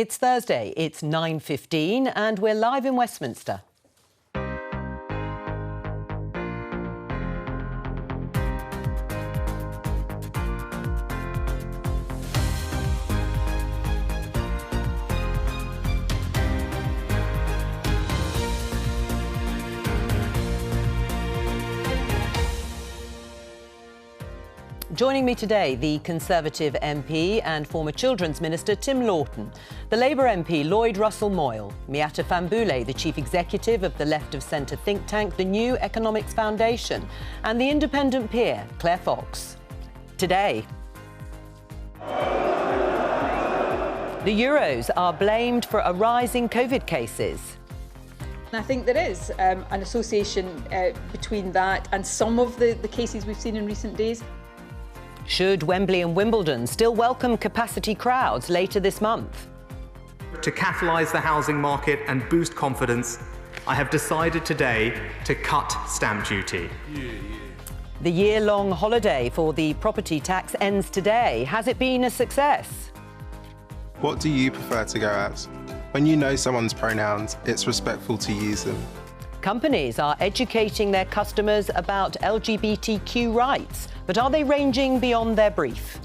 It's Thursday, it's 9:15 and we're live in Westminster. Joining me today, the Conservative MP and former Children's Minister Tim Lawton, the Labour MP Lloyd Russell-Moyle, Miata Fahnbulleh, the Chief Executive of the Left of Centre think tank the New Economics Foundation, and the independent peer Claire Fox. Today, the Euros are blamed for a rise in COVID cases. I think there is an association between that and some of the cases we've seen in recent days. Should Wembley and Wimbledon still welcome capacity crowds later this month? To catalyse the housing market and boost confidence, I have decided today to cut stamp duty. The year-long holiday for the property tax ends today. Has it been a success? What do you prefer to go as? When you know someone's pronouns, it's respectful to use them. Companies are educating their customers about LGBTQ rights, but are they ranging beyond their brief?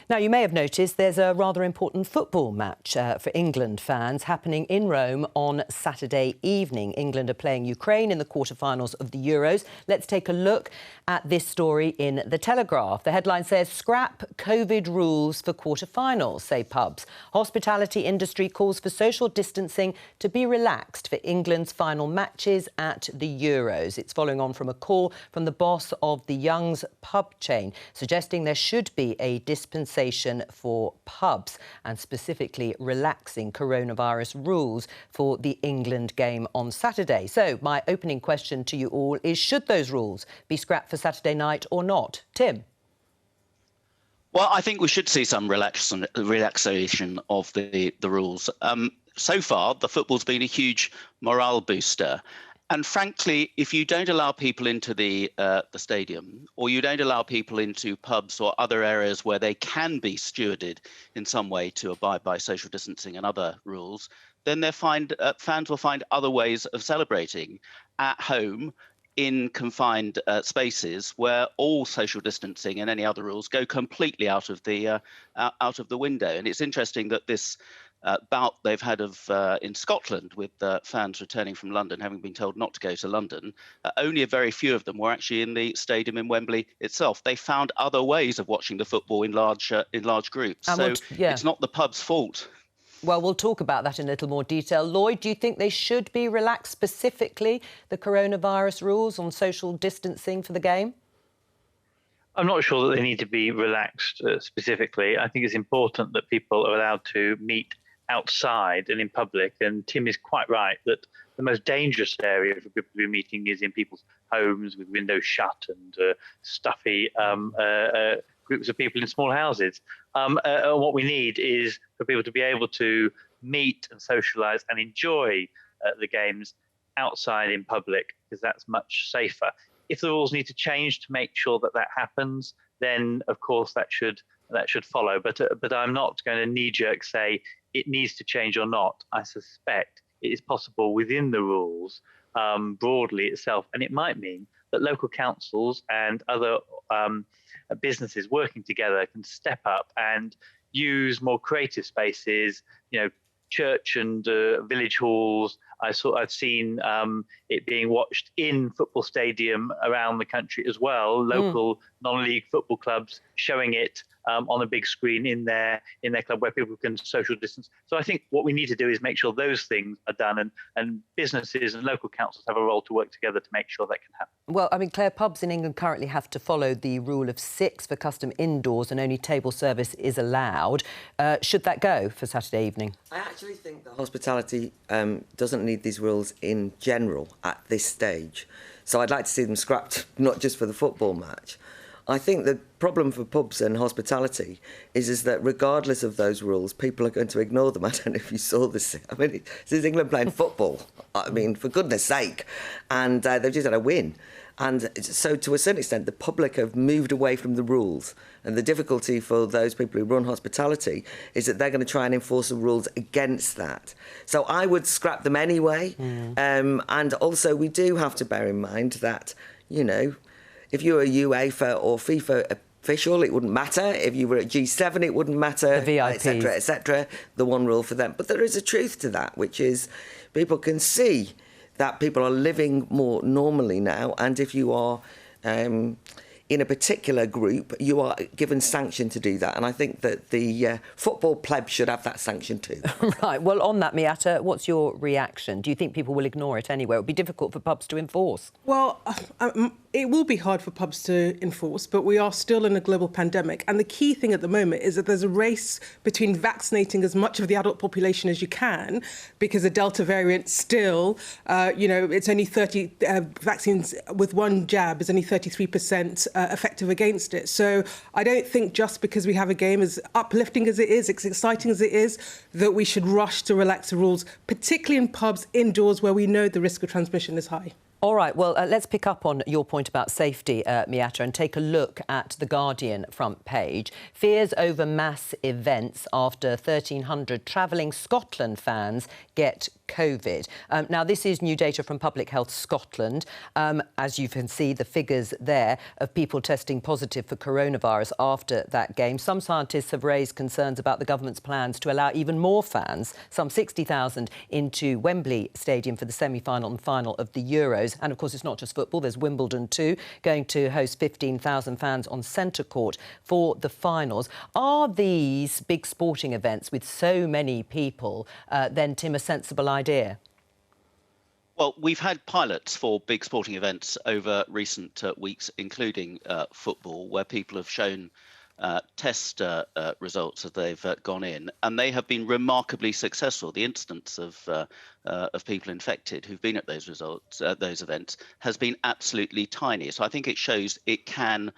Now, you may have noticed there's a rather important football match for England fans happening in Rome on Saturday evening. England are playing Ukraine in the quarter-finals of the Euros. Let's take a look at this story in The Telegraph. The headline says, "Scrap COVID rules for quarter-finals, say pubs. Hospitality industry calls for social distancing to be relaxed for England's final matches at the Euros." It's following on from a call from the boss of the Young's pub chain, suggesting there should be a dispensation for pubs and specifically relaxing coronavirus rules for the England game on Saturday. So my opening question to you all is, should those rules be scrapped for Saturday night or not? Tim? Well, I think we should see some relaxation of the rules. So far, the football's been a huge morale booster. And frankly, if you don't allow people into the stadium, or you don't allow people into pubs or other areas where they can be stewarded in some way to abide by social distancing and other rules, then fans will find other ways of celebrating at home in confined spaces where all social distancing and any other rules go completely out of the window. And it's interesting that this bout they've had in Scotland with fans returning from London, having been told not to go to London, only a very few of them were actually in the stadium in Wembley itself. They found other ways of watching the football in large groups. So it's not the pub's fault. Well, we'll talk about that in a little more detail. Lloyd, do you think they should be relaxed, specifically the coronavirus rules on social distancing for the game? I'm not sure that they need to be relaxed specifically. I think it's important that people are allowed to meet outside and in public. And Tim is quite right that the most dangerous area for people to be meeting is in people's homes with windows shut and stuffy groups of people in small houses. What we need is for people to be able to meet and socialise and enjoy the games outside in public, because that's much safer. If the rules need to change to make sure that that happens, then of course that should follow. But I'm not going to knee-jerk say it needs to change or not. I suspect it is possible within the rules broadly itself, and it might mean that local councils and other businesses working together can step up and use more creative spaces, church and village halls. I've seen it being watched in football stadium around the country as well. Local non-league football clubs showing it on a big screen in their club where people can social distance. So I think what we need to do is make sure those things are done, and businesses and local councils have a role to work together to make sure that can happen. Well, I mean, Claire, pubs in England currently have to follow the rule of 6 for custom indoors and only table service is allowed. Should that go for Saturday evening? I actually think that hospitality doesn't need these rules in general at this stage. So I'd like to see them scrapped, not just for the football match. I think the problem for pubs and hospitality is that regardless of those rules, people are going to ignore them. I don't know if you saw this. I mean, this is England playing football. I mean, for goodness sake. And they've just had a win. And so, to a certain extent, the public have moved away from the rules. And the difficulty for those people who run hospitality is that they're going to try and enforce the rules against that. So I would scrap them anyway. And also, we do have to bear in mind that, you know, if you're a UEFA or FIFA official, it wouldn't matter. If you were at G7, it wouldn't matter, etc., etc. The one rule for them. But there is a truth to that, which is people can see that people are living more normally now, and if you are in a particular group, you are given sanction to do that. And I think that the football pleb should have that sanction too. Right. Well, on that, Miata, what's your reaction? Do you think people will ignore it anyway? It would be difficult for pubs to enforce. Well, it will be hard for pubs to enforce, but we are still in a global pandemic. And the key thing at the moment is that there's a race between vaccinating as much of the adult population as you can, because the Delta variant still, it's only 30 vaccines with one jab is only 33% effective against it. So I don't think just because we have a game, as uplifting as it is, as exciting as it is, that we should rush to relax the rules, particularly in pubs indoors where we know the risk of transmission is high. All right, well, let's pick up on your point about safety, Miata, and take a look at The Guardian front page. Fears over mass events after 1,300 travelling Scotland fans get COVID. Now, this is new data from Public Health Scotland. As you can see, the figures there of people testing positive for coronavirus after that game. Some scientists have raised concerns about the government's plans to allow even more fans, some 60,000, into Wembley Stadium for the semi-final and final of the Euros. And, of course, it's not just football. There's Wimbledon too, going to host 15,000 fans on Centre Court for the finals. Are these big sporting events with so many people then, Tim, a sensible idea? Well, we've had pilots for big sporting events over recent weeks, including football, where people have shown test results as they've gone in, and they have been remarkably successful. The incidence of people infected who've been at those those events, has been absolutely tiny. So I think it shows it can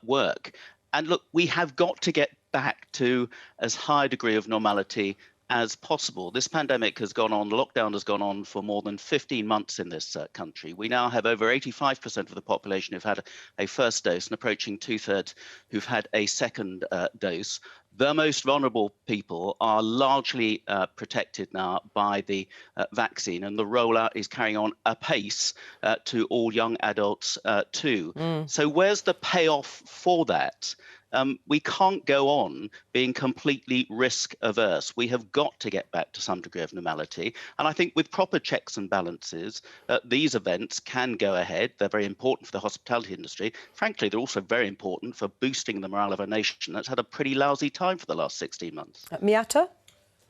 work. And look, we have got to get back to as high a degree of normality as possible. This pandemic has gone on, the lockdown has gone on for more than 15 months in this country. We now have over 85% of the population who've had a first dose and approaching 2/3 who've had a second dose. The most vulnerable people are largely protected now by the vaccine, and the rollout is carrying on apace to all young adults too. So where's the payoff for that? We can't go on being completely risk averse. We have got to get back to some degree of normality. And I think with proper checks and balances, these events can go ahead. They're very important for the hospitality industry. Frankly, they're also very important for boosting the morale of a nation that's had a pretty lousy time for the last 16 months. Miata?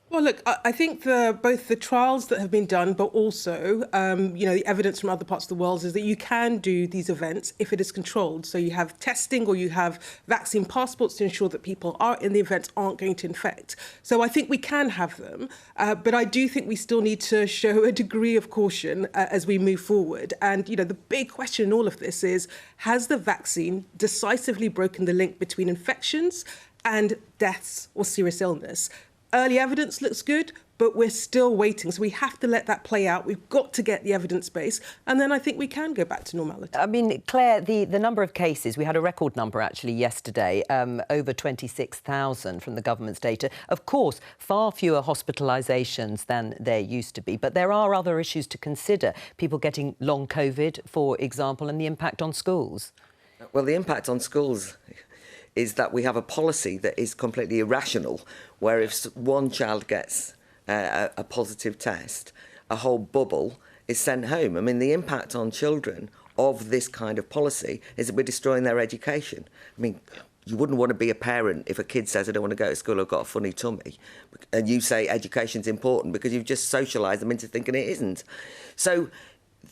Well, look, I think both the trials that have been done, but also, the evidence from other parts of the world is that you can do these events if it is controlled. So you have testing or you have vaccine passports to ensure that people are in the events aren't going to infect. So I think we can have them, but I do think we still need to show a degree of caution as we move forward. And, the big question in all of this is, has the vaccine decisively broken the link between infections and deaths or serious illness? Early evidence looks good, but we're still waiting. So we have to let that play out. We've got to get the evidence base, and then I think we can go back to normality. I mean, Claire, the number of cases, we had a record number actually yesterday, over 26,000 from the government's data. Of course, far fewer hospitalisations than there used to be, but there are other issues to consider. People getting long COVID, for example, and the impact on schools. Well, the impact on schools is that we have a policy that is completely irrational, where if one child gets a positive test, a whole bubble is sent home. I mean, the impact on children of this kind of policy is that we're destroying their education. I mean, you wouldn't want to be a parent if a kid says, I don't want to go to school, I've got a funny tummy, and you say education's important because you've just socialised them into thinking it isn't. So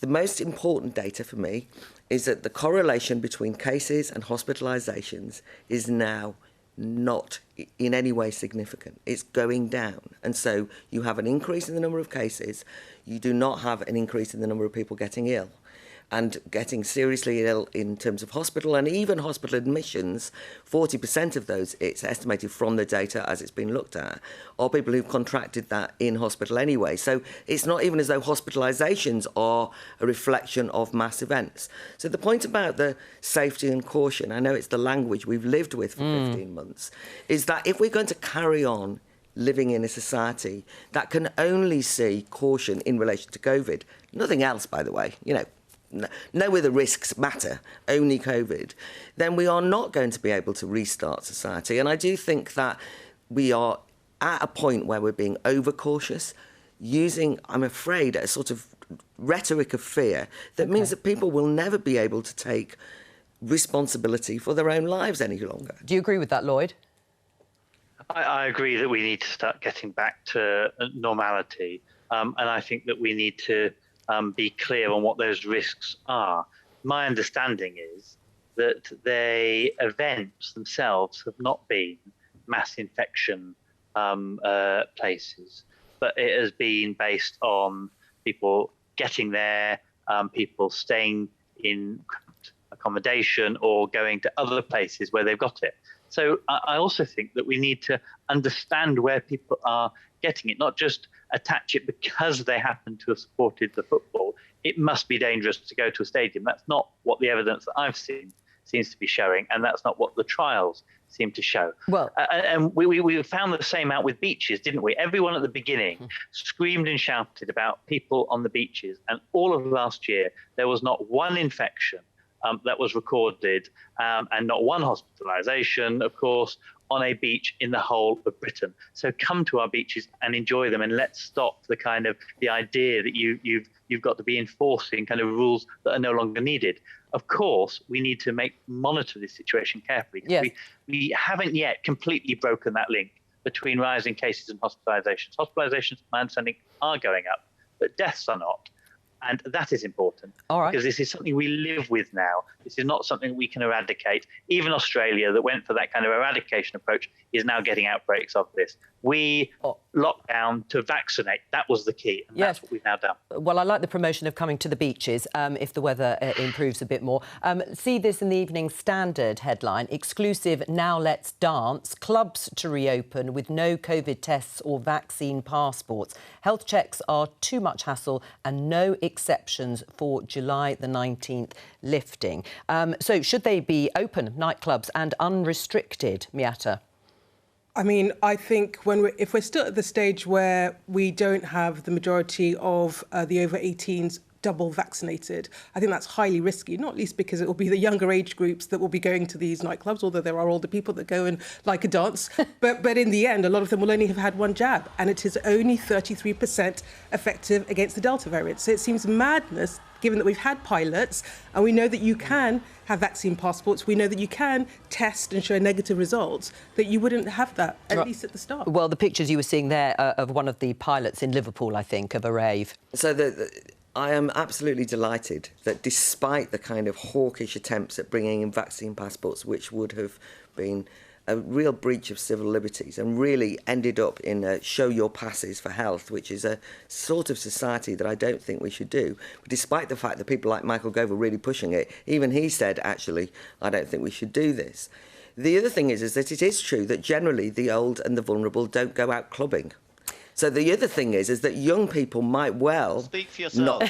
the most important data for me is that the correlation between cases and hospitalisations is now not in any way significant. It's going down. And so you have an increase in the number of cases. You do not have an increase in the number of people getting ill. and getting seriously ill in terms of hospital and even hospital admissions, 40% of those, it's estimated from the data as it's been looked at, are people who've contracted that in hospital anyway. So it's not even as though hospitalisations are a reflection of mass events. So the point about the safety and caution, I know it's the language we've lived with for 15 months, is that if we're going to carry on living in a society that can only see caution in relation to COVID, nothing else, by the way, no other risks matter, only COVID, then we are not going to be able to restart society. And I do think that we are at a point where we're being overcautious, using, I'm afraid, a sort of rhetoric of fear that means that people will never be able to take responsibility for their own lives any longer. Do you agree with that, Lloyd? I agree that we need to start getting back to normality, and I think that we need to be clear on what those risks are. My understanding is that the events themselves have not been mass infection places, but it has been based on people getting there, people staying in accommodation or going to other places where they've got it. So I also think that we need to understand where people are getting it, not just attach it because they happen to have supported the football. It must be dangerous to go to a stadium. That's not what the evidence that I've seen seems to be showing, and that's not what the trials seem to show. Well, and we found the same out with beaches, didn't we? Everyone at the beginning screamed and shouted about people on the beaches, and all of last year there was not one infection that was recorded, and not one hospitalisation, of course, on a beach in the whole of Britain. So come to our beaches and enjoy them, and let's stop the idea that you've got to be enforcing kind of rules that are no longer needed. Of course, we need to monitor this situation carefully. Yes. We haven't yet completely broken that link between rising cases and hospitalisations. Hospitalisations, my understanding, are going up, but deaths are not. And that is important, because this is something we live with now. This is not something we can eradicate. Even Australia, that went for that kind of eradication approach, is now getting outbreaks of this. We locked down to vaccinate. That was the key, and that's what we've now done. Well, I like the promotion of coming to the beaches if the weather improves a bit more. See this in the Evening Standard headline, exclusive, now let's dance, clubs to reopen with no COVID tests or vaccine passports. Health checks are too much hassle and no exceptions for July the 19th lifting. So should they be open, nightclubs, and unrestricted, Miata? I mean, I think if we're still at the stage where we don't have the majority of the over 18s double vaccinated, I think that's highly risky, not least because it will be the younger age groups that will be going to these nightclubs, although there are older people that go and like a dance. but in the end, a lot of them will only have had one jab, and it is only 33% effective against the Delta variant. So it seems madness, given that we've had pilots and we know that you can have vaccine passports, we know that you can test and show negative results, that you wouldn't have that, at least at the start. Well, the pictures you were seeing there of one of the pilots in Liverpool, I think, of a rave. So I am absolutely delighted that despite the kind of hawkish attempts at bringing in vaccine passports, which would have been a real breach of civil liberties and really ended up in a show your passes for health, which is a sort of society that I don't think we should do. But despite the fact that people like Michael Gove are really pushing it, even he said, actually, I don't think we should do this. The other thing is that it is true that generally the old and the vulnerable don't go out clubbing. So the other thing is that young people might well... Speak for yourself.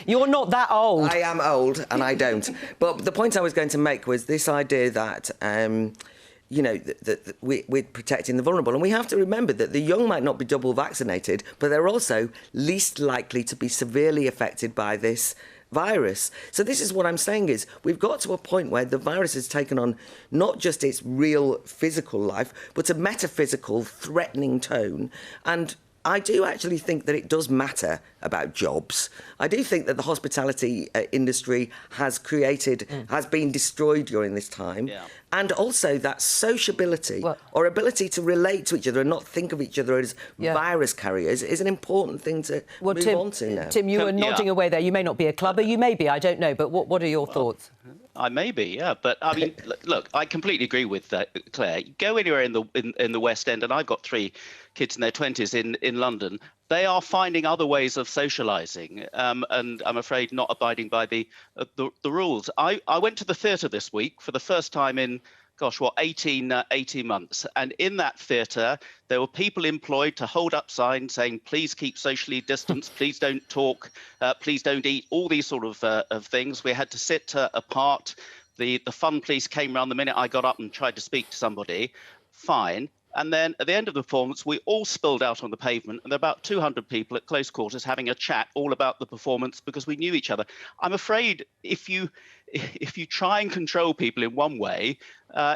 You're not that old. I am old, and I don't. But the point I was going to make was this idea that, that we're protecting the vulnerable. And we have to remember that the young might not be double vaccinated, but they're also least likely to be severely affected by this virus. So this is what I'm saying is we've got to a point where the virus has taken on not just its real physical life, but a metaphysical, threatening tone. And I do actually think that it does matter about jobs. I do think that the hospitality industry has been destroyed during this time. Yeah. And also that sociability or ability to relate to each other and not think of each other as virus carriers is an important thing to move on to now. Tim, you were nodding away there. You may not be a clubber, you may be, I don't know. But what are your thoughts? I may be, yeah. But I mean, look, I completely agree with Claire. Go anywhere in the West End, and I've got three kids in their 20s in London, they are finding other ways of socialising, and I'm afraid not abiding by the rules. I went to the theatre this week for the first time in, 18 months. And in that theatre, there were people employed to hold up signs saying, please keep socially distanced, please don't talk, please don't eat, all these sort of things. We had to sit apart. The fun police came around the minute I got up and tried to speak to somebody. Fine. And then at the end of the performance, we all spilled out on the pavement, and there were about 200 people at close quarters having a chat all about the performance because we knew each other. I'm afraid if you try and control people in one way,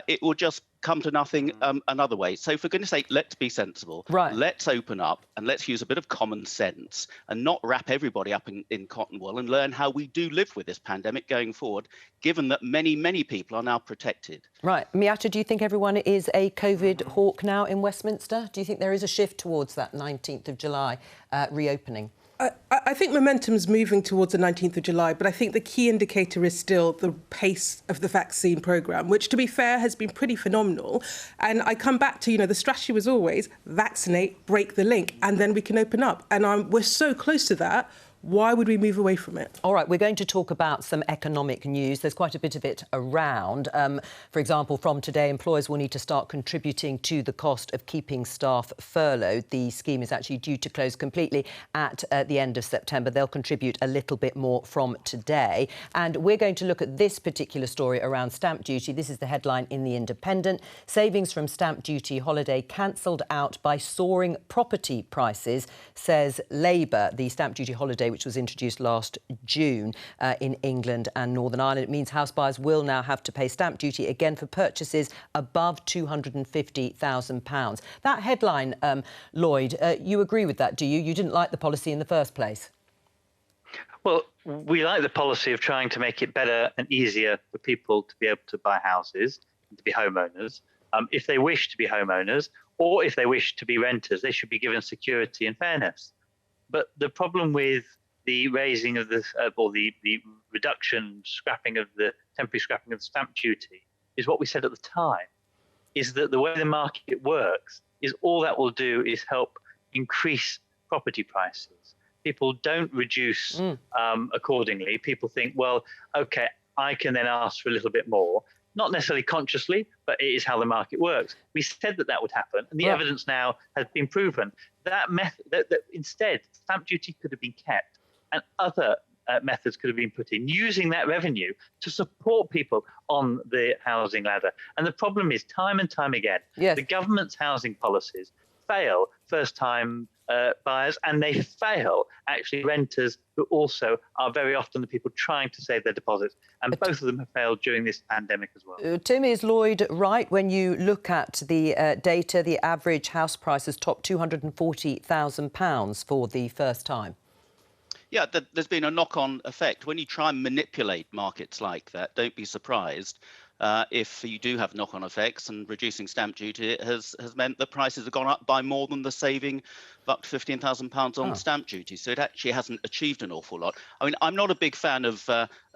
it will just come to nothing another way. So for goodness sake, let's be sensible. Right. Let's open up and let's use a bit of common sense and not wrap everybody up in cotton wool, and learn how we do live with this pandemic going forward, given that many, many people are now protected. Right. Miata, do you think everyone is a COVID hawk now in Westminster? Do you think there is a shift towards that 19th of July reopening? I think momentum's moving towards the 19th of July, but I think the key indicator is still the pace of the vaccine programme, which, to be fair, has been pretty phenomenal. And I come back to, the strategy was always vaccinate, break the link, and then we can open up. And we're so close to that. Why would we move away from it? All right, we're going to talk about some economic news. There's quite a bit of it around. For example, from today, employers will need to start contributing to the cost of keeping staff furloughed. The scheme is actually due to close completely at the end of September. They'll contribute a little bit more from today. And we're going to look at this particular story around stamp duty. This is the headline in The Independent. Savings from stamp duty holiday cancelled out by soaring property prices, says Labour. The stamp duty holiday, which was introduced last June in England and Northern Ireland. It means house buyers will now have to pay stamp duty again for purchases above £250,000. That headline, Lloyd, you agree with that, do you? You didn't like the policy in the first place. Well, we like the policy of trying to make it better and easier for people to be able to buy houses and to be homeowners. If they wish to be homeowners, or if they wish to be renters, they should be given security and fairness. But the problem with the raising of this, or the reduction, temporary scrapping of the stamp duty, is what we said at the time, is that the way the market works is all that will do is help increase property prices. People don't reduce accordingly. People think, well, OK, I can then ask for a little bit more. Not necessarily consciously, but it is how the market works. We said that would happen, and the evidence now has been proven. That instead, stamp duty could have been kept, and other methods could have been put in, using that revenue to support people on the housing ladder. And the problem is, time and time again, the government's housing policies fail first-time buyers, and they fail actually renters, who also are very often the people trying to save their deposits. And both of them have failed during this pandemic as well. Tim, is Lloyd right? When you look at the data, the average house price has topped £240,000 for the first time. Yeah, there's been a knock-on effect. When you try and manipulate markets like that, don't be surprised if you do have knock-on effects, and reducing stamp duty has meant the prices have gone up by more than the saving of up to £15,000 on stamp duty. So it actually hasn't achieved an awful lot. I mean, I'm not a big fan of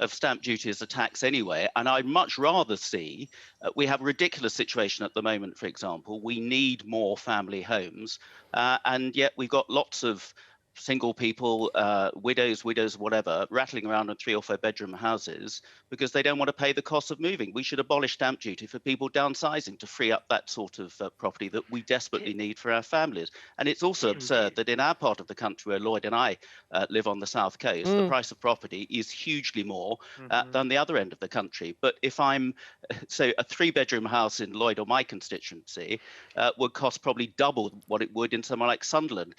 stamp duty as a tax anyway, and I'd much rather see we have a ridiculous situation at the moment. For example, we need more family homes, and yet we've got lots of single people, widows, whatever, rattling around in 3 or 4 bedroom houses because they don't want to pay the cost of moving. We should abolish stamp duty for people downsizing to free up that sort of property that we desperately need for our families. And it's also absurd that in our part of the country where Lloyd and I live on the south coast, the price of property is hugely more than the other end of the country. But if I'm, so a 3-bedroom house in Lloyd or my constituency would cost probably double what it would in somewhere like Sunderland.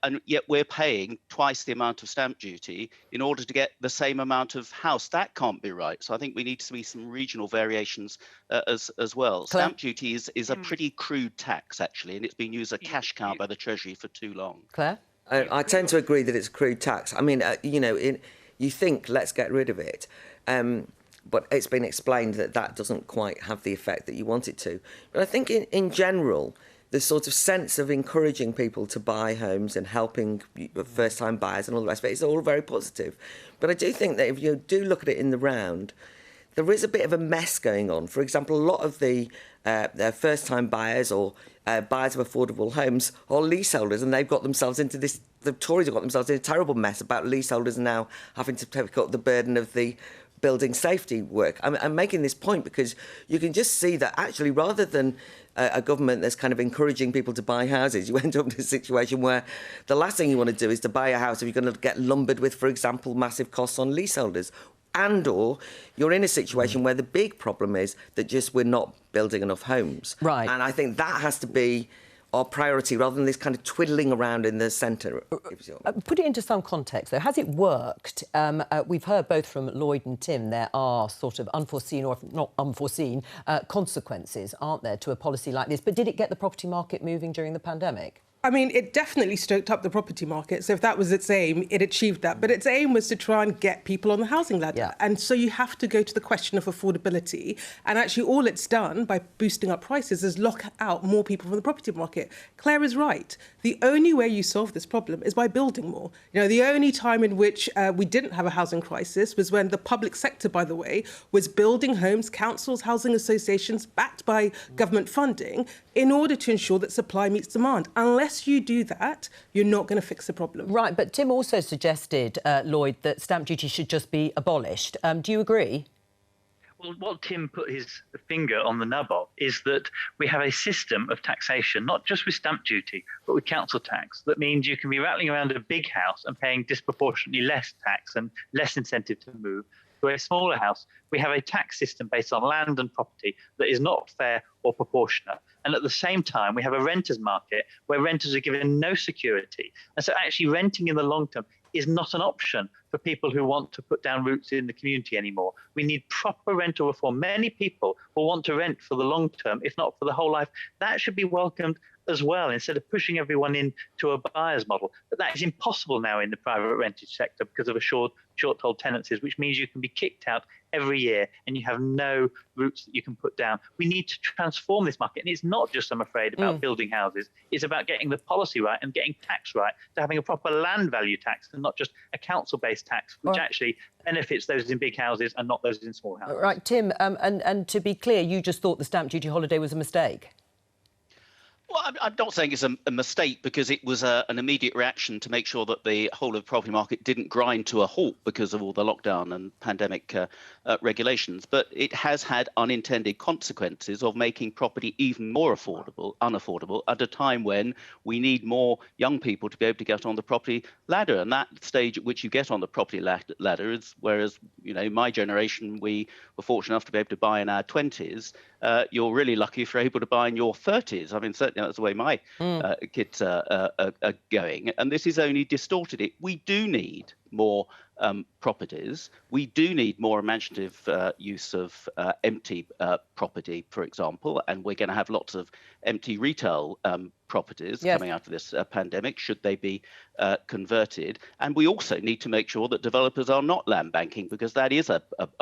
And yet we're paying twice the amount of stamp duty in order to get the same amount of house. That can't be right. So I think we need to see some regional variations as well. Claire? Stamp duty is a pretty crude tax, actually, and it's been used as a cash cow by the Treasury for too long. Claire? I tend to agree that it's a crude tax. I mean, you think, let's get rid of it. But it's been explained that doesn't quite have the effect that you want it to. But I think in general, the sort of sense of encouraging people to buy homes and helping first-time buyers and all the rest of it is all very positive. But I do think that if you do look at it in the round, there is a bit of a mess going on. For example, a lot of the first-time buyers or buyers of affordable homes are leaseholders, and they've got themselves into this. The Tories have got themselves in a terrible mess about leaseholders now having to pick up the burden of the building safety work. I'm making this point because you can just see that actually, rather than a government that's kind of encouraging people to buy houses, you end up in a situation where the last thing you want to do is to buy a house if you're going to get lumbered with, for example, massive costs on leaseholders. And or you're in a situation where the big problem is that just we're not building enough homes. Right. And I think that has to be our priority rather than this kind of twiddling around in the centre. Put it into some context, though. Has it worked? We've heard both from Lloyd and Tim there are sort of unforeseen or not unforeseen consequences, aren't there, to a policy like this? But did it get the property market moving during the pandemic? I mean, it definitely stoked up the property market. So if that was its aim, it achieved that. But its aim was to try and get people on the housing ladder. Yeah. And so you have to go to the question of affordability. And actually all it's done by boosting up prices is lock out more people from the property market. Claire is right. The only way you solve this problem is by building more. You know, the only time in which we didn't have a housing crisis was when the public sector, by the way, was building homes, councils, housing associations, backed by government funding, in order to ensure that supply meets demand. Unless you do that, you're not going to fix the problem. Right, but Tim also suggested, Lloyd, that stamp duty should just be abolished. Do you agree? Well, what Tim put his finger on the nub of is that we have a system of taxation, not just with stamp duty, but with council tax. That means you can be rattling around a big house and paying disproportionately less tax and less incentive to move. To a smaller house, we have a tax system based on land and property that is not fair or proportionate. And at the same time, we have a renters market where renters are given no security. And so actually renting in the long term is not an option for people who want to put down roots in the community anymore. We need proper rental reform. Many people will want to rent for the long term, if not for the whole life. That should be welcomed as well, instead of pushing everyone into a buyer's model. But that is impossible now in the private rented sector because of a short-hold tenancies, which means you can be kicked out every year and you have no roots that you can put down. We need to transform this market. And it's not just, I'm afraid, about building houses. It's about getting the policy right and getting tax right, to having a proper land value tax and not just a council-based tax, which actually benefits those in big houses and not those in small houses. Right, Tim, and to be clear, you just thought the stamp duty holiday was a mistake? Well, I'm not saying it's a mistake, because it was an immediate reaction to make sure that the whole of the property market didn't grind to a halt because of all the lockdown and pandemic regulations. But it has had unintended consequences of making property even more unaffordable at a time when we need more young people to be able to get on the property ladder. And that stage at which you get on the property ladder is, whereas, you know, my generation, we were fortunate enough to be able to buy in our 20s. You're really lucky if you're able to buy in your 30s. I mean, certainly that's the way my kids are going. And this has only distorted it. We do need more properties. We do need more imaginative use of empty property, for example, and we're going to have lots of empty retail properties coming out of this pandemic, should they be converted. And we also need to make sure that developers are not land banking, because that is a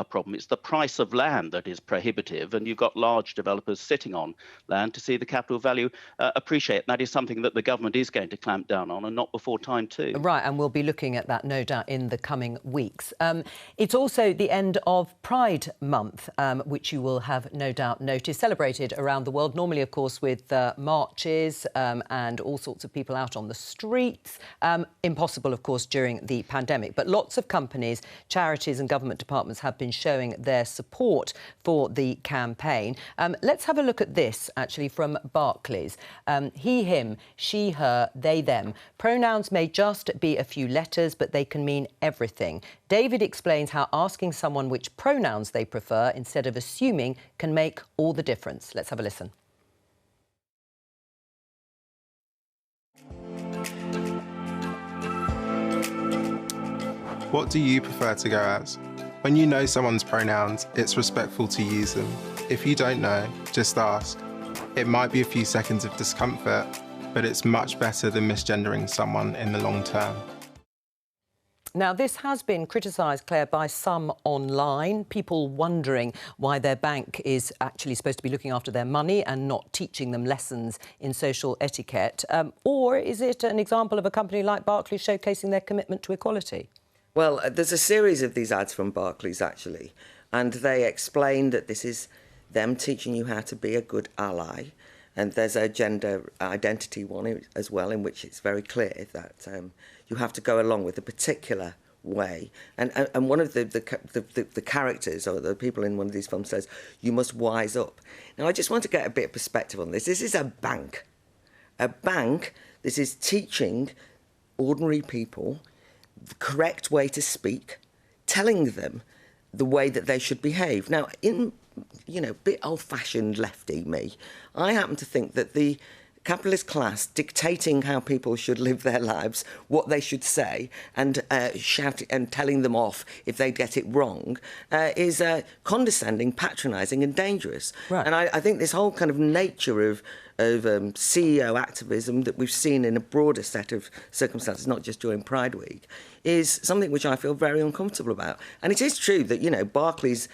problem. It's the price of land that is prohibitive, and you've got large developers sitting on land to see the capital value appreciate. And that is something that the government is going to clamp down on, and not before time too. Right, and we'll be looking at that, no doubt, in the coming weeks. It's also the end of Pride Month, which you will have no doubt noticed, celebrated around the world, normally, of course, with marches and all sorts of people out on the streets. Impossible, of course, during the pandemic. But lots of companies, charities and government departments have been showing their support for the campaign. Let's have a look at this, actually, from Barclays. He, him, she, her, they, them. Pronouns may just be a few letters, but they can mean everything. David explains how asking someone which pronouns they prefer instead of assuming can make all the difference. Let's have a listen. What do you prefer to go as? When you know someone's pronouns, it's respectful to use them. If you don't know, just ask. It might be a few seconds of discomfort, but it's much better than misgendering someone in the long term. Now, this has been criticised, Claire, by some online, people wondering why their bank is actually supposed to be looking after their money and not teaching them lessons in social etiquette. Or is it an example of a company like Barclays showcasing their commitment to equality? Well, there's a series of these ads from Barclays, actually. and they explain that this is them teaching you how to be a good ally. And there's a gender identity one as well, in which it's very clear that you have to go along with a particular way. And one of the characters or the people in one of these films says, you must wise up. Now, I just want to get a bit of perspective on this. This is a bank. A bank, this is teaching ordinary people the correct way to speak, telling them the way that they should behave. Now, in, bit old-fashioned lefty me, I happen to think that the capitalist class dictating how people should live their lives, what they should say, and shouting and telling them off if they get it wrong, is condescending, patronising, and dangerous. Right. And I think this whole kind of nature of CEO activism that we've seen in a broader set of circumstances, not just during Pride Week, is something which I feel very uncomfortable about. And it is true that, Barclays,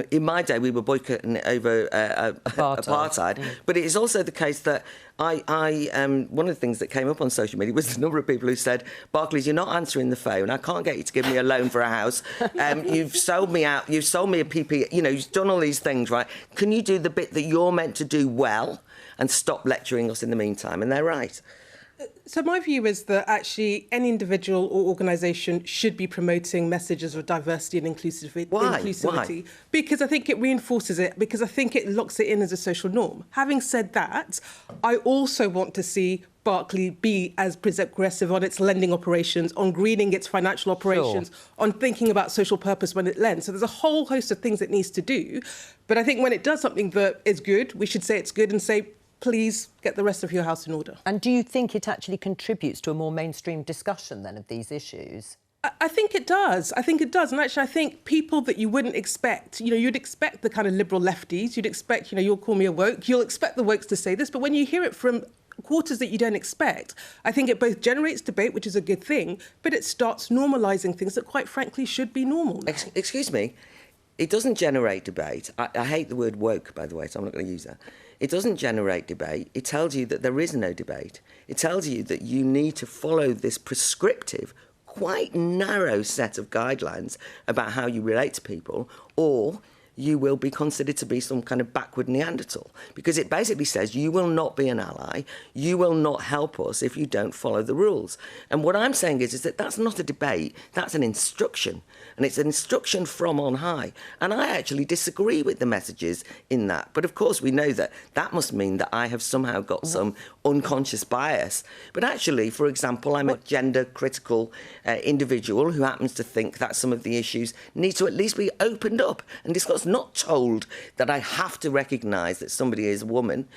in my day, we were boycotting it over apartheid. But it is also the case that one of the things that came up on social media was the number of people who said, Barclays, you're not answering the phone. I can't get you to give me a loan for a house. You've sold me out. You've sold me a PP. You've done all these things, right? Can you do the bit that you're meant to do well and stop lecturing us in the meantime? And they're right. So my view is that actually any individual or organisation should be promoting messages of diversity and inclusivity. Why? Because I think it reinforces it, because I think it locks it in as a social norm. Having said that, I also want to see Barclays be as progressive on its lending operations, on greening its financial operations, on thinking about social purpose when it lends. So there's a whole host of things it needs to do. But I think when it does something that is good, we should say it's good and say, please get the rest of your house in order. And do you think it actually contributes to a more mainstream discussion, then, of these issues? I think it does. I think it does. And actually, I think people that you wouldn't expect, you'd expect the kind of liberal lefties, you'd expect, you'll call me a woke, you'll expect the wokes to say this, but when you hear it from quarters that you don't expect, I think it both generates debate, which is a good thing, but it starts normalising things that, quite frankly, should be normal now. Excuse me. It doesn't generate debate. I hate the word woke, by the way, so I'm not going to use that. It doesn't generate debate. It tells you that there is no debate. It tells you that you need to follow this prescriptive, quite narrow set of guidelines about how you relate to people, or you will be considered to be some kind of backward Neanderthal, because it basically says you will not be an ally, you will not help us if you don't follow the rules. And what I'm saying is that that's not a debate, that's an instruction, and it's an instruction from on high. And I actually disagree with the messages in that. But of course we know that that must mean that I have somehow got some unconscious bias. But actually, for example, I'm a gender critical individual who happens to think that some of the issues need to at least be opened up and discussed. Not told that I have to recognise that somebody is a woman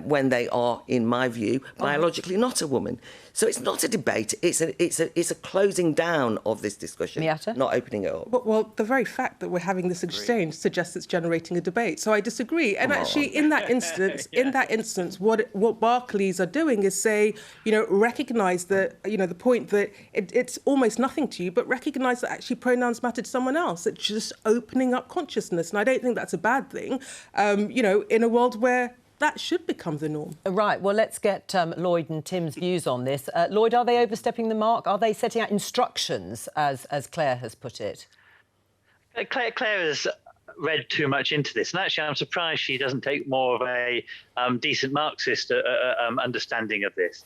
when they are, in my view, biologically not a woman. So it's not a debate. It's a closing down of this discussion, not opening it up. Well, the very fact that we're having this exchange suggests it's generating a debate. So I disagree. And actually, in that instance, what Barclays are doing is say, recognise that, the point that it's almost nothing to you, but recognise that actually pronouns matter to someone else. It's just opening up consciousness. And I don't think that's a bad thing, in a world where that should become the norm. Right. Well, let's get Lloyd and Tim's views on this. Lloyd, are they overstepping the mark? Are they setting out instructions, as Claire has put it? Claire has read too much into this, and actually I'm surprised she doesn't take more of a decent Marxist understanding of this.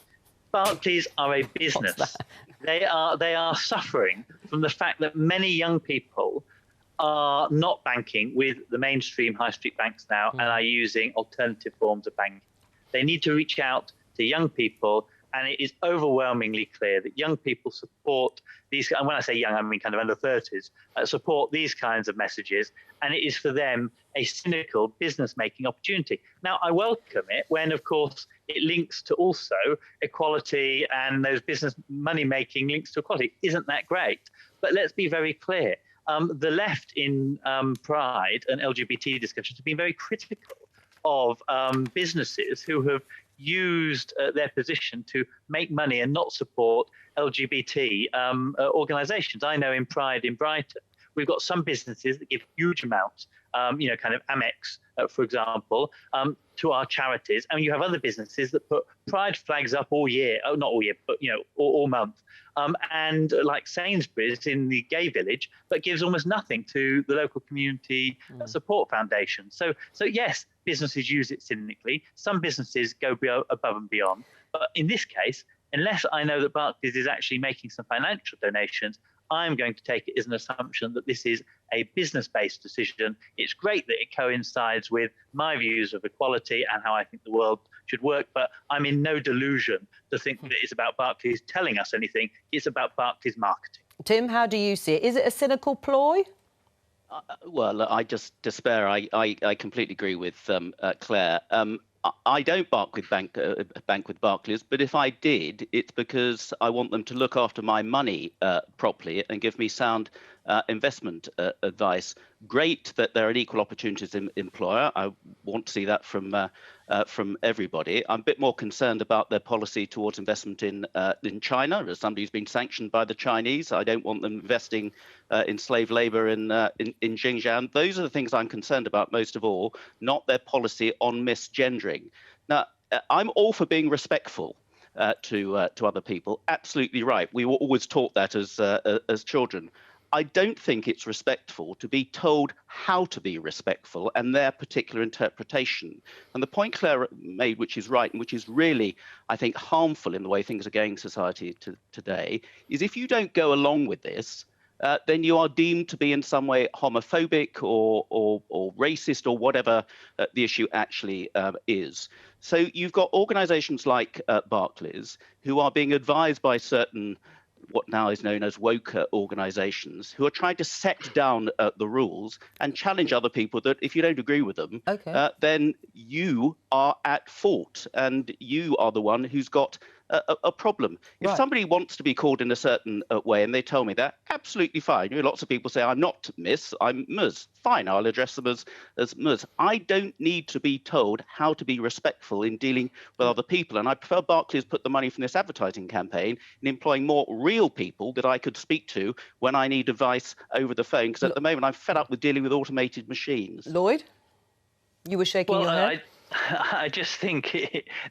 Barclays are a business. They are suffering from the fact that many young people are not banking with the mainstream high street banks now and are using alternative forms of banking. They need to reach out to young people, and it is overwhelmingly clear that young people support these, and when I say young, I mean kind of under 30s, support these kinds of messages, and it is for them a cynical business-making opportunity. Now, I welcome it when, of course, it links to also equality, and those business money-making links to equality. Isn't that great? But let's be very clear. The left in Pride and LGBT discussions have been very critical of businesses who have used their position to make money and not support LGBT organisations. I know in Pride in Brighton, we've got some businesses that give huge amounts, kind of Amex, for example, to our charities. And you have other businesses that put pride flags up all year, not all year, but, all month. And like Sainsbury's in the gay village, but gives almost nothing to the local community support foundation. So yes, businesses use it cynically. Some businesses go above and beyond. But in this case, unless I know that Barclays is actually making some financial donations, I'm going to take it as an assumption that this is a business-based decision. It's great that it coincides with my views of equality and how I think the world should work, but I'm in no delusion to think that it's about Barclays telling us anything. It's about Barclays marketing. Tim, how do you see it? Is it a cynical ploy? Well, I just despair. I completely agree with Claire. I don't bank with Barclays, but if I did, it's because I want them to look after my money properly and give me sound investment advice. Great that they're an equal opportunities employer. I want to see that from everybody. I'm a bit more concerned about their policy towards investment in China, as somebody who's been sanctioned by the Chinese. I don't want them investing in slave labour in Xinjiang. Those are the things I'm concerned about most of all, not their policy on misgendering. Now, I'm all for being respectful to other people. Absolutely right. We were always taught that as children. I don't think it's respectful to be told how to be respectful and their particular interpretation. And the point Claire made, which is right and which is really, I think, harmful in the way things are going in society today, is if you don't go along with this, then you are deemed to be in some way homophobic or racist or whatever the issue actually is. So you've got organisations like Barclays who are being advised by certain what now is known as woke organisations who are trying to set down the rules and challenge other people that if you don't agree with them, then you are at fault and you are the one who's got a problem. If somebody wants to be called in a certain way and they tell me that, absolutely fine. Lots of people say, I'm not Miss, I'm Ms. Fine, I'll address them as Ms. I don't need to be told how to be respectful in dealing with other people. And I prefer Barclays put the money from this advertising campaign in employing more real people that I could speak to when I need advice over the phone. Because at the moment, I'm fed up with dealing with automated machines. Lloyd, you were shaking your head. I just think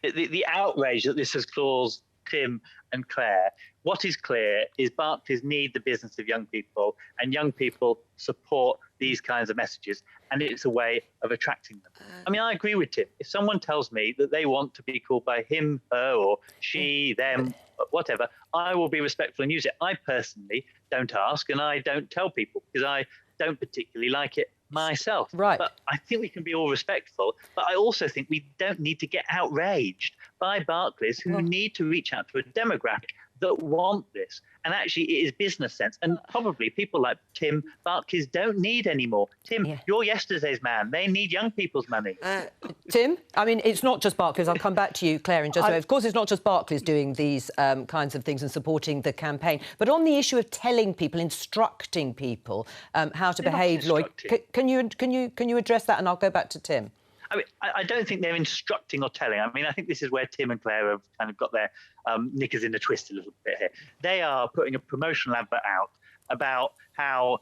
the outrage that this has caused Tim and Claire, what is clear is Barclays need the business of young people, and young people support these kinds of messages, and it's a way of attracting them. I mean, I agree with Tim. If someone tells me that they want to be called by him, her, or she, them, whatever, I will be respectful and use it. I personally don't ask, and I don't tell people because I don't particularly like it myself. Right. But I think we can be all respectful. But I also think we don't need to get outraged by Barclays, who need to reach out to a demographic that want this. And actually, it is business sense. And probably people like Tim, Barclays don't need anymore. Tim, you're yesterday's man. They need young people's money. Tim, I mean, it's not just Barclays. I'll come back to you, Claire, in just a minute. Of course, it's not just Barclays doing these kinds of things and supporting the campaign. But on the issue of telling people, instructing people how to behave, Lloyd, can you address that? And I'll go back to Tim. I mean, I don't think they're instructing or telling. I mean, I think this is where Tim and Claire have kind of got their knickers in a twist a little bit here. They are putting a promotional advert out about how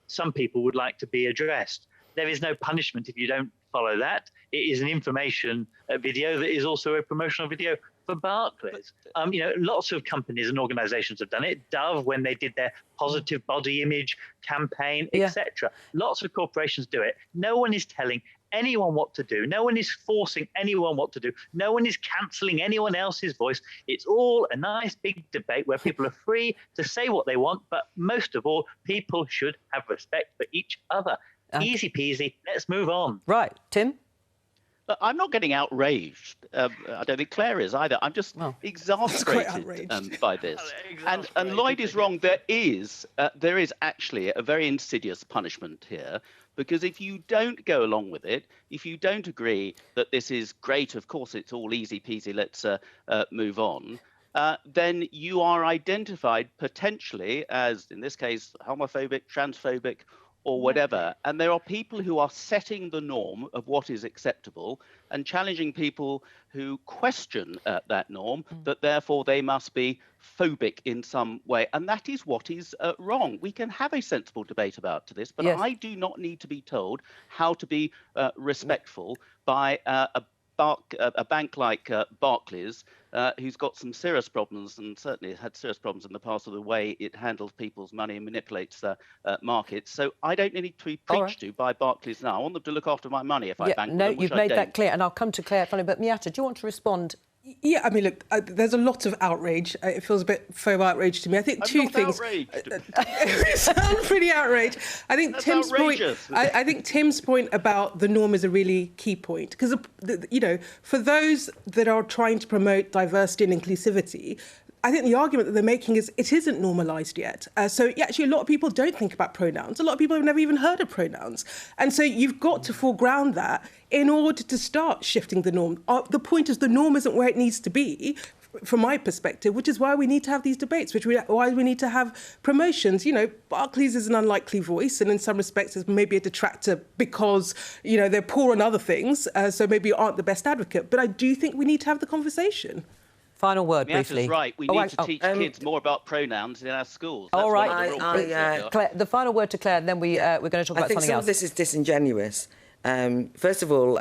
some people would like to be addressed. There is no punishment if you don't follow that. It is an information video that is also a promotional video for Barclays. Lots of companies and organisations have done it. Dove, when they did their positive body image campaign, etc. Lots of corporations do it. No one is telling anyone what to do. No one is forcing anyone what to do. No one is cancelling anyone else's voice. It's all a nice big debate where people are free to say what they want, but most of all, people should have respect for each other. Easy peasy. Let's move on. Right. Tim? I'm not getting outraged. I don't think Claire is either. I'm just exasperated by this. And Lloyd is wrong. There is actually a very insidious punishment here, because if you don't go along with it, if you don't agree that this is great, of course it's all easy peasy, let's move on, then you are identified potentially as, in this case, homophobic, transphobic, or whatever. And there are people who are setting the norm of what is acceptable and challenging people who question that norm, that therefore they must be phobic in some way. And that is what is wrong. We can have a sensible debate about this, but Yes. I do not need to be told how to be respectful by a bank like Barclays, who's got some serious problems and certainly has had serious problems in the past with the way it handles people's money and manipulates the markets. So I don't need to be preached to by Barclays now. I want them to look after my money if I bank with them, which you've I made don't. that clear, and I'll come to Claire finally. But Miata, do you want to respond? Yeah, I mean, look, there's a lot of outrage. It feels a bit faux outrage to me. I think two things. You sound pretty outraged. I think That's Tim's outrageous. point. I think Tim's point about the norm is a really key point because, you know, for those that are trying to promote diversity and inclusivity, I think the argument that they're making is it isn't normalised yet. So actually, a lot of people don't think about pronouns. A lot of people have never even heard of pronouns. And so you've got to foreground that in order to start shifting the norm. The point is the norm isn't where it needs to be, from my perspective, which is why we need to have these debates, why we need to have promotions. You know, Barclays is an unlikely voice, and in some respects is maybe a detractor because, you know, they're poor on other things, so maybe aren't the best advocate. But I do think we need to have the conversation. Final word, Miata's briefly. right. We need to teach kids more about pronouns in our schools. That's All right. one of the real problems. Claire, the final word to Claire, and then we're going to talk about something else. I think some of this is disingenuous. First of all,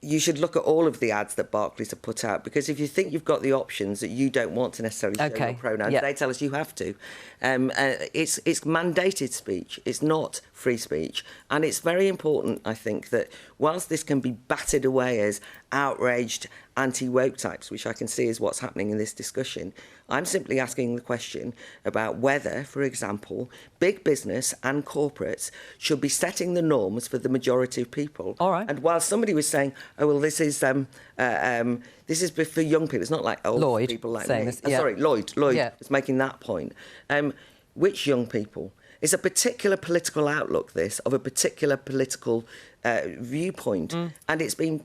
you should look at all of the ads that Barclays have put out, because if you think you've got the options that you don't want to necessarily show your pronouns, they tell us you have to. It's mandated speech. It's not free speech. And it's very important, I think, that whilst this can be battered away as outraged anti-woke types, which I can see is what's happening in this discussion, I'm simply asking the question about whether, for example, big business and corporates should be setting the norms for the majority of people. All right. And while somebody was saying, oh, well, this is for young people, it's not like old people like me. This, Sorry, Lloyd was making that point. Which young people? It's a particular political outlook, this, of a particular political viewpoint. And it's been,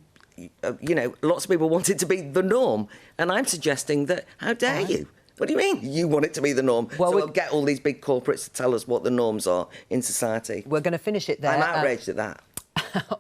you know, lots of people want it to be the norm. And I'm suggesting that, how dare you? What do you mean you want it to be the norm? Well, so we'll get all these big corporates to tell us what the norms are in society. We're going to finish it there. I'm outraged at that.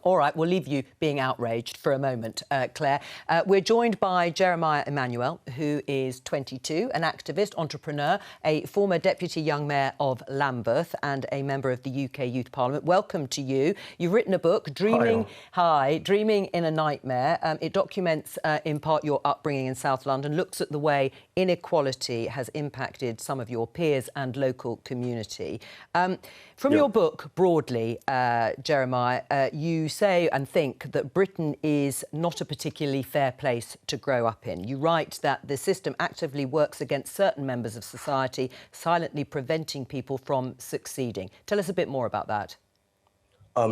All right, we'll leave you being outraged for a moment, Claire. We're joined by Jeremy Emmanuel, who is 22, an activist, entrepreneur, a former Deputy Young Mayor of Lambeth and a member of the UK Youth Parliament. Welcome to you. You've written a book, Dreaming in a Nightmare. It documents, in part, your upbringing in South London, looks at the way inequality has impacted some of your peers and local community. From your book, broadly, Jeremiah, you say and think that Britain is not a particularly fair place to grow up in. You write that the system actively works against certain members of society, silently preventing people from succeeding. Tell us a bit more about that.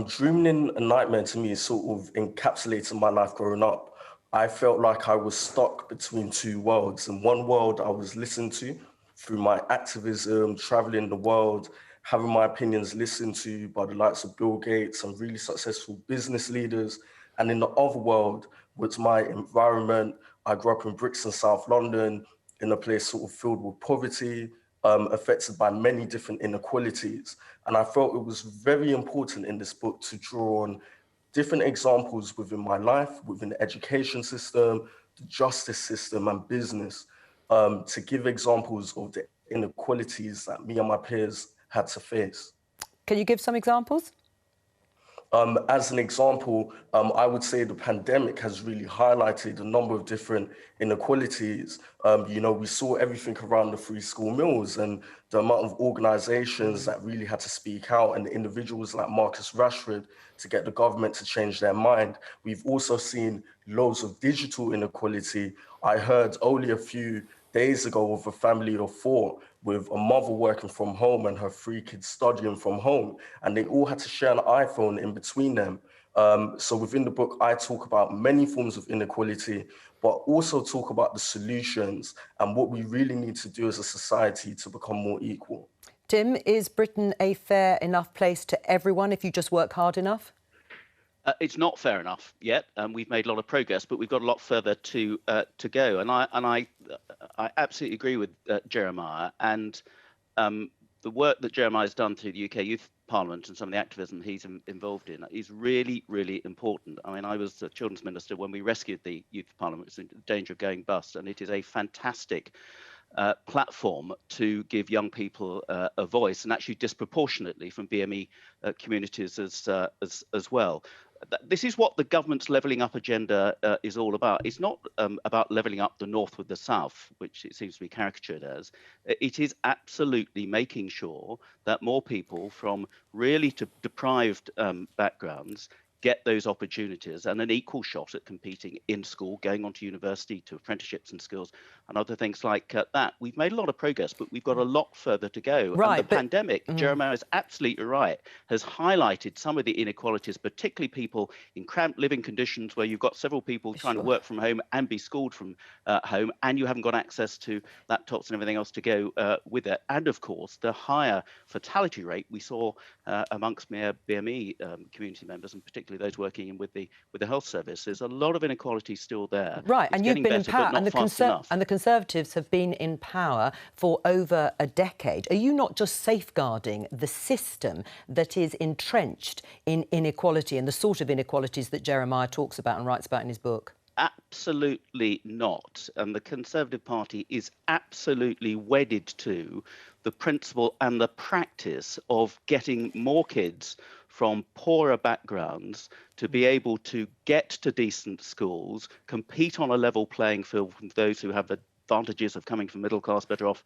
Dreaming in a Nightmare to me is sort of encapsulating my life growing up. I felt like I was stuck between two worlds. In one world, I was listened to through my activism, traveling the world, having my opinions listened to by the likes of Bill Gates and really successful business leaders. And in the other world was my environment. I grew up in Brixton, South London, in a place sort of filled with poverty, affected by many different inequalities. And I felt it was very important in this book to draw on different examples within my life, within the education system, the justice system and business, to give examples of the inequalities that me and my peers had to face. Can you give some examples? As an example, I would say the pandemic has really highlighted a number of different inequalities. You know, we saw everything around the free school meals and the amount of organisations that really had to speak out, and individuals like Marcus Rashford to get the government to change their mind. We've also seen loads of digital inequality. I heard only a few days ago of a family of 4 with a mother working from home and her 3 kids studying from home, and they all had to share an iPhone in between them. So within the book, I talk about many forms of inequality, but also talk about the solutions and what we really need to do as a society to become more equal. Tim, is Britain a fair enough place to everyone if you just work hard enough? It's not fair enough yet, and we've made a lot of progress, but we've got a lot further to go. And I absolutely agree with Jeremiah, and the work that Jeremiah has done through the UK Youth Parliament and some of the activism he's involved in is really, really important. I mean, I was the Children's Minister when we rescued the Youth Parliament. It was in danger of going bust, and it is a fantastic platform to give young people a voice, and actually disproportionately from BME communities as well. This is what the government's levelling up agenda is all about. It's not about levelling up the North with the South, which it seems to be caricatured as. It is absolutely making sure that more people from really deprived backgrounds get those opportunities and an equal shot at competing in school, going on to university, to apprenticeships and skills and other things like that. We've made a lot of progress, but we've got a lot further to go. Right, and the pandemic, Jeremiah is absolutely right, has highlighted some of the inequalities, particularly people in cramped living conditions where you've got several people trying to work from home and be schooled from home, and you haven't got access to laptops and everything else to go with it. And of course, the higher fatality rate we saw amongst BME community members, and particularly those working with the health service. There's a lot of inequality still there. Right, and you've been in power, and the Conservatives have been in power for over a decade. Are you not just safeguarding the system that is entrenched in inequality and the sort of inequalities that Jeremiah talks about and writes about in his book? Absolutely not. And the Conservative Party is absolutely wedded to the principle and the practice of getting more kids from poorer backgrounds to be able to get to decent schools, compete on a level playing field with those who have the advantages of coming from middle class, better off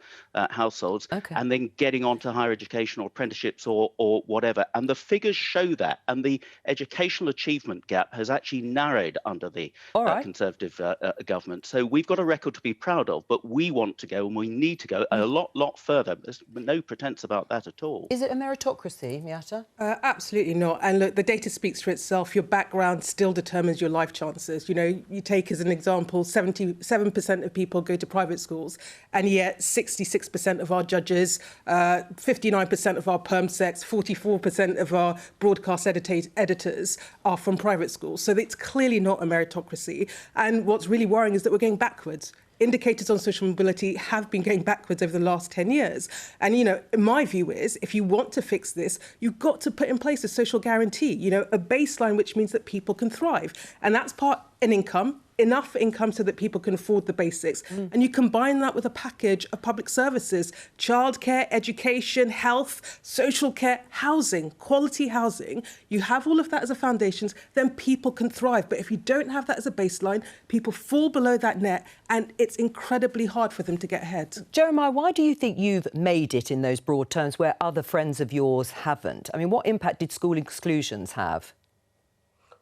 households, and then getting on to higher education or apprenticeships or whatever. And the figures show that. And the educational achievement gap has actually narrowed under the Conservative government. So we've got a record to be proud of, but we want to go and we need to go a lot further. There's no pretense about that at all. Is it a meritocracy, Miata? Absolutely not. And look, the data speaks for itself. Your background still determines your life chances. You know, you take as an example, 77% of people go to private schools, and yet 66% of our judges, 59% of our perm secs, 44% of our broadcast editors are from private schools. So it's clearly not a meritocracy. And what's really worrying is that we're going backwards. Indicators on social mobility have been going backwards over the last 10 years. And, you know, my view is if you want to fix this, you've got to put in place a social guarantee, you know, a baseline which means that people can thrive. And that's part an income, enough income so that people can afford the basics. And you combine that with a package of public services, childcare, education, health, social care, housing, quality housing. You have all of that as a foundation, then people can thrive. But if you don't have that as a baseline, people fall below that net and it's incredibly hard for them to get ahead. Jeremiah, why do you think you've made it in those broad terms where other friends of yours haven't? I mean, what impact did school exclusions have?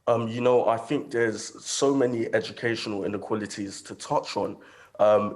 You know, I think there's so many educational inequalities to touch on.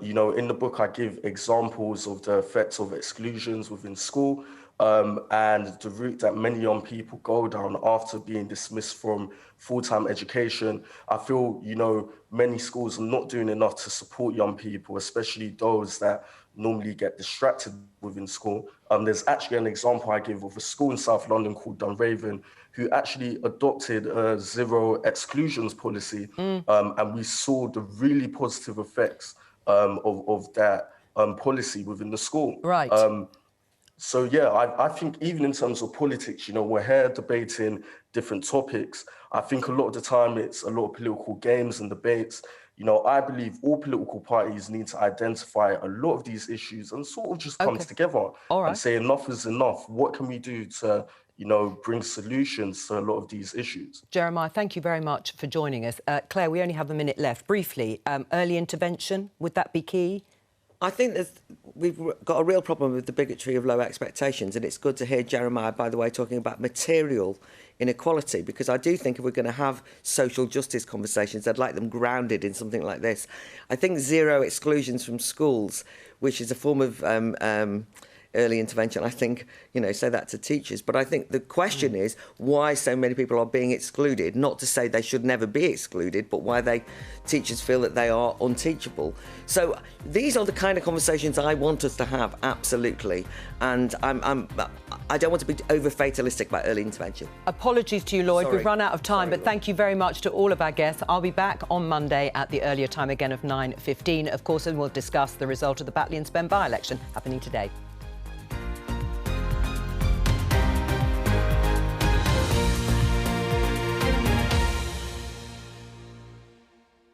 You know, in the book, I give examples of the effects of exclusions within school and the route that many young people go down after being dismissed from full-time education. I feel, you know, many schools are not doing enough to support young people, especially those that normally get distracted within school. There's actually an example I give of a school in South London called Dunraven, who actually adopted a zero exclusions policy. And we saw the really positive effects of that policy within the school. Right. So, yeah, I think even in terms of politics, you know, we're here debating different topics. I think a lot of the time it's a lot of political games and debates. You know, I believe all political parties need to identify a lot of these issues and sort of just come together and say enough is enough. What can we do to, you know, bring solutions to a lot of these issues? Jeremiah, thank you very much for joining us. Claire, we only have a minute left. Briefly, early intervention, would that be key? I think we've got a real problem with the bigotry of low expectations, and it's good to hear Jeremiah, by the way, talking about material inequality, because I do think if we're going to have social justice conversations, I'd like them grounded in something like this. I think zero exclusions from schools, which is a form of early intervention, I think, you know, say that to teachers. But I think the question is why so many people are being excluded, not to say they should never be excluded, but why teachers feel that they are unteachable. So these are the kind of conversations I want us to have, absolutely. And I don't want to be over fatalistic about early intervention. Apologies to you, Lloyd. Sorry. We've run out of time, but thank you very much to all of our guests. I'll be back on Monday at the earlier time again of 9:15, of course, and we'll discuss the result of the Batley and Spen by-election happening today.